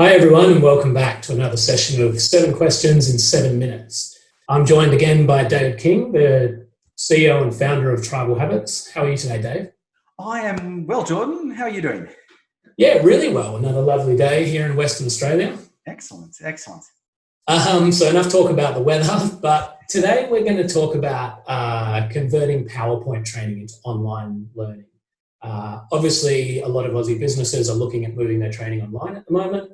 Hi everyone and welcome back to another session of 7 questions in 7 minutes. I'm joined again by David King, the CEO and founder of Tribal Habits. How are you today, Dave? I am well, Jordan. How are you doing? Yeah, really well. Another lovely day here in Western Australia. Excellent, excellent. So enough talk about the weather, but today we're going to talk about converting PowerPoint training into online learning. Obviously, a lot of Aussie businesses are looking at moving their training online at the moment.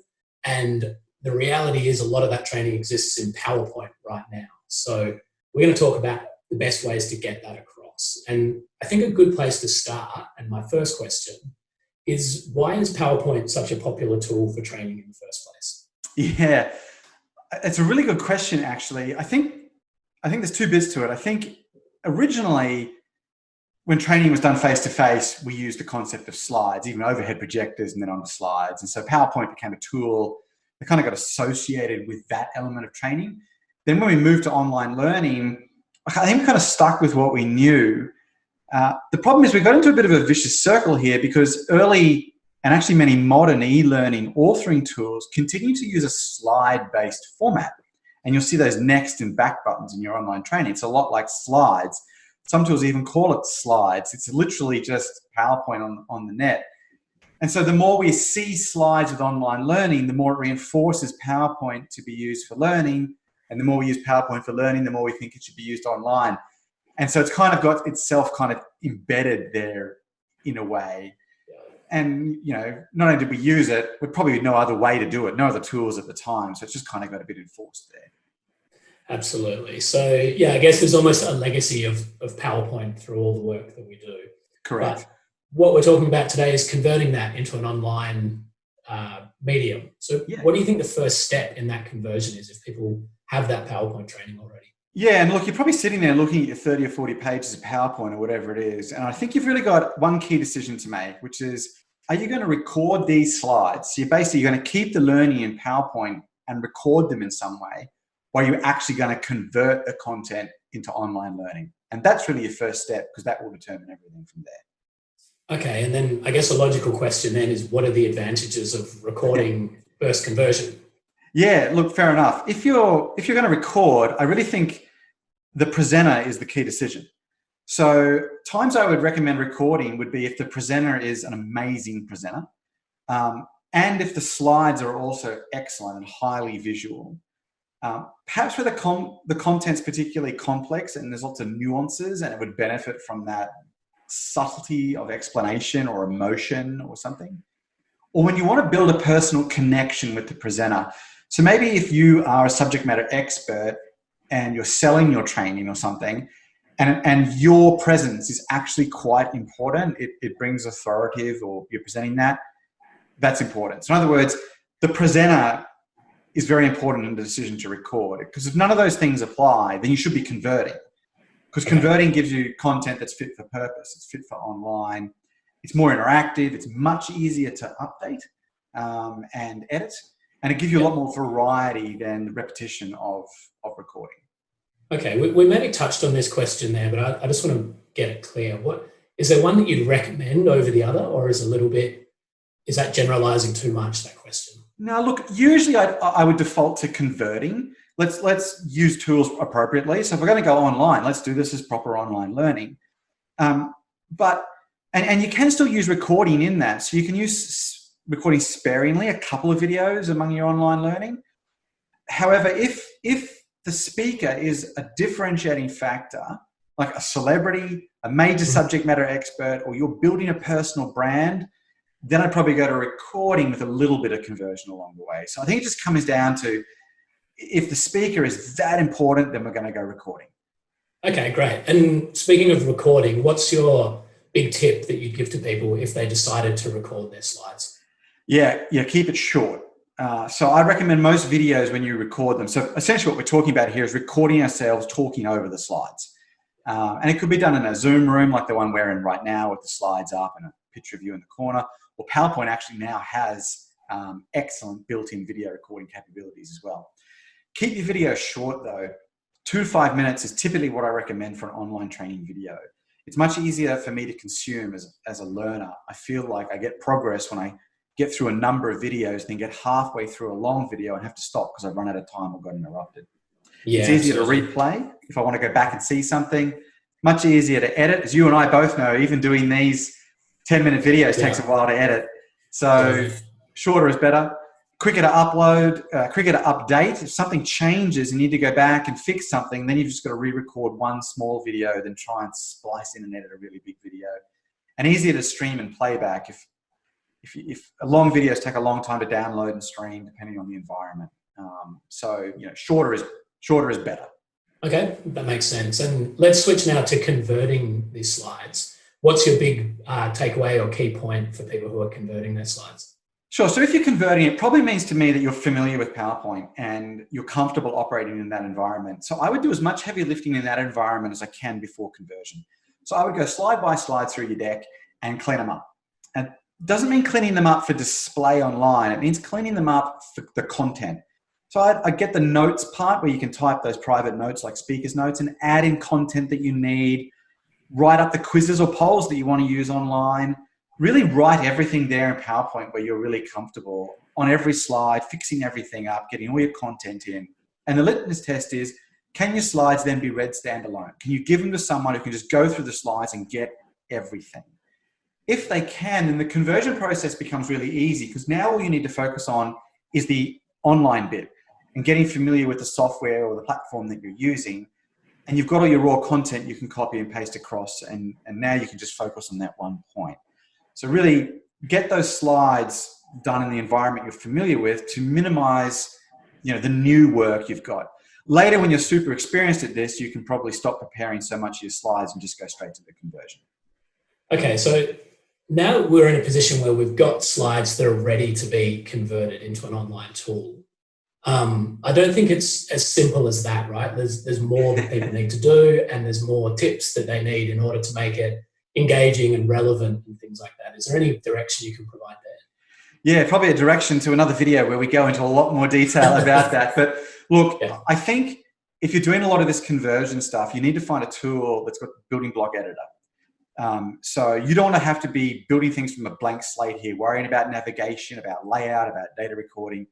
And the reality is a lot of that training exists in PowerPoint right now. So we're going to talk about the best ways to get that across. And I think a good place to start, and my first question, is why is PowerPoint such a popular tool for training in the first place? Yeah, it's a really good question, actually. I think there's two bits to it. I think originally, when training was done face-to-face, we used the concept of slides, even overhead projectors and then on the slides. And so PowerPoint became a tool that kind of got associated with that element of training. Then when we moved to online learning, I think we kind of stuck with what we knew. The problem is we got into a bit of a vicious circle here because early and actually many modern e-learning authoring tools continue to use a slide-based format. And you'll see those next and back buttons in your online training. It's a lot like slides. Some tools even call it slides. It's literally just PowerPoint on the net. And so the more we see slides with online learning, the more it reinforces PowerPoint to be used for learning. And the more we use PowerPoint for learning, the more we think it should be used online. And so it's kind of got itself kind of embedded there in a way. And, you know, not only did we use it, we probably had no other way to do it, no other tools at the time. So it's just kind of got a bit enforced there. Absolutely. So, yeah, I guess there's almost a legacy of PowerPoint through all the work that we do. Correct. But what we're talking about today is converting that into an online medium. So what do you think the first step in that conversion is if people have that PowerPoint training already? Yeah, and look, you're probably sitting there looking at your 30 or 40 pages of PowerPoint or whatever it is. And I think you've really got one key decision to make, which is, are you going to record these slides? So you're basically going to keep the learning in PowerPoint and record them in some way, or are you actually going to convert the content into online learning? And that's really your first step because that will determine everything from there. Okay, and then I guess a logical question then is what are the advantages of recording versus conversion? Yeah, look, fair enough. If you're going to record, I really think the presenter is the key decision. So times I would recommend recording would be if the presenter is an amazing presenter, and if the slides are also excellent and highly visual. Perhaps where the content's particularly complex and there's lots of nuances and it would benefit from that subtlety of explanation or emotion or something. Or when you want to build a personal connection with the presenter. So maybe if you are a subject matter expert and you're selling your training or something, and your presence is actually quite important, it brings authoritative or you're presenting that's important. So in other words, the presenter is very important in the decision to record. Because if none of those things apply, then you should be converting. Because converting gives you content that's fit for purpose. It's fit for online. It's more interactive. It's much easier to update and edit. And it gives you a lot more variety than the repetition of recording. Okay, we maybe touched on this question there, but I just want to get it clear. Is there one that you'd recommend over the other, or is that generalizing too much, that question? No, look, usually I would default to converting. Let's use tools appropriately. So if we're going to go online, let's do this as proper online learning. But you can still use recording in that. So you can use recording sparingly, a couple of videos among your online learning. However, if the speaker is a differentiating factor, like a celebrity, a major subject matter expert, or you're building a personal brand, then I'd probably go to recording with a little bit of conversion along the way. So I think it just comes down to if the speaker is that important, then we're going to go recording. Okay, great. And speaking of recording, what's your big tip that you'd give to people if they decided to record their slides? Yeah, keep it short. So I recommend most videos when you record them. So essentially what we're talking about here is recording ourselves talking over the slides. And it could be done in a Zoom room like the one we're in right now with the slides up and a picture of you in the corner. Or PowerPoint actually now has excellent built-in video recording capabilities as well. Keep your video short though. 2 to 5 minutes is typically what I recommend for an online training video. It's much easier for me to consume as a learner. I feel like I get progress when I get through a number of videos, then get halfway through a long video and have to stop because I've run out of time or got interrupted. Yeah, it's easier absolutely. to replay if I want to go back and see something. Much easier to edit. As you and I both know, even doing these 10-minute videos takes a while to edit. So shorter is better. Quicker to upload, quicker to update. If something changes and you need to go back and fix something, then you've just got to re-record one small video, then try and splice in and edit a really big video. And easier to stream and playback if long videos take a long time to download and stream, depending on the environment. So shorter is better. Okay, that makes sense. And let's switch now to converting these slides. What's your big takeaway or key point for people who are converting their slides? Sure. So if you're converting, it probably means to me that you're familiar with PowerPoint and you're comfortable operating in that environment. So I would do as much heavy lifting in that environment as I can before conversion. So I would go slide by slide through your deck and clean them up. And it doesn't mean cleaning them up for display online. It means cleaning them up for the content. So I get the notes part where you can type those private notes like speaker's notes and add in content that you need, write up the quizzes or polls that you want to use online, really write everything there in PowerPoint where you're really comfortable on every slide, fixing everything up, getting all your content in. And the litmus test is, can your slides then be read standalone? Can you give them to someone who can just go through the slides and get everything? If they can, then the conversion process becomes really easy because now all you need to focus on is the online bit and getting familiar with the software or the platform that you're using. And you've got all your raw content you can copy and paste across, and now you can just focus on that one point. So really get those slides done in the environment you're familiar with to minimize the new work you've got. Later, when you're super experienced at this, you can probably stop preparing so much of your slides and just go straight to the conversion. Okay, so now we're in a position where we've got slides that are ready to be converted into an online tool. I don't think it's as simple as that, right? There's more that people need to do, and there's more tips that they need in order to make it engaging and relevant and things like that. Is there any direction you can provide there? Yeah, probably a direction to another video where we go into a lot more detail about that. But look, I think if you're doing a lot of this conversion stuff, you need to find a tool that's got building block editor. So you don't want to have to be building things from a blank slate here, worrying about navigation, about layout, about data recording.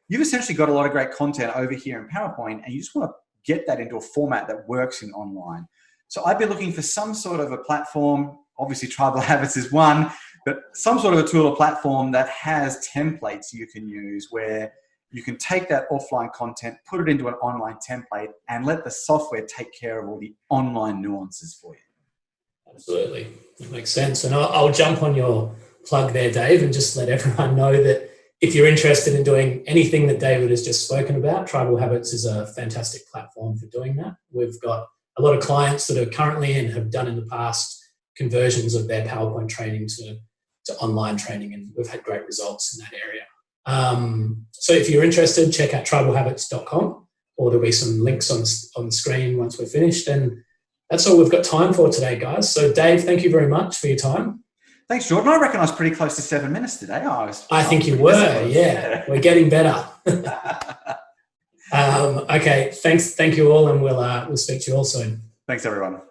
You've essentially got a lot of great content over here in PowerPoint, and you just want to get that into a format that works in online. So I'd be looking for some sort of a platform. Obviously, Tribal Habits is one, but some sort of a tool or platform that has templates you can use where you can take that offline content, put it into an online template, and let the software take care of all the online nuances for you. Absolutely. That makes sense. And I'll jump on your plug there, Dave, and just let everyone know that if you're interested in doing anything that David has just spoken about, Tribal Habits is a fantastic platform for doing that. We've got a lot of clients that are currently and have done in the past conversions of their PowerPoint training to online training, and we've had great results in that area. So if you're interested, check out tribalhabits.com, or there'll be some links on the screen once we're finished. And that's all we've got time for today, guys. So Dave, thank you very much for your time. Thanks, Jordan. I reckon I was pretty close to 7 minutes today. I think you were, yeah. We're getting better. Okay, thank you all, and we'll speak to you all soon. Thanks, everyone.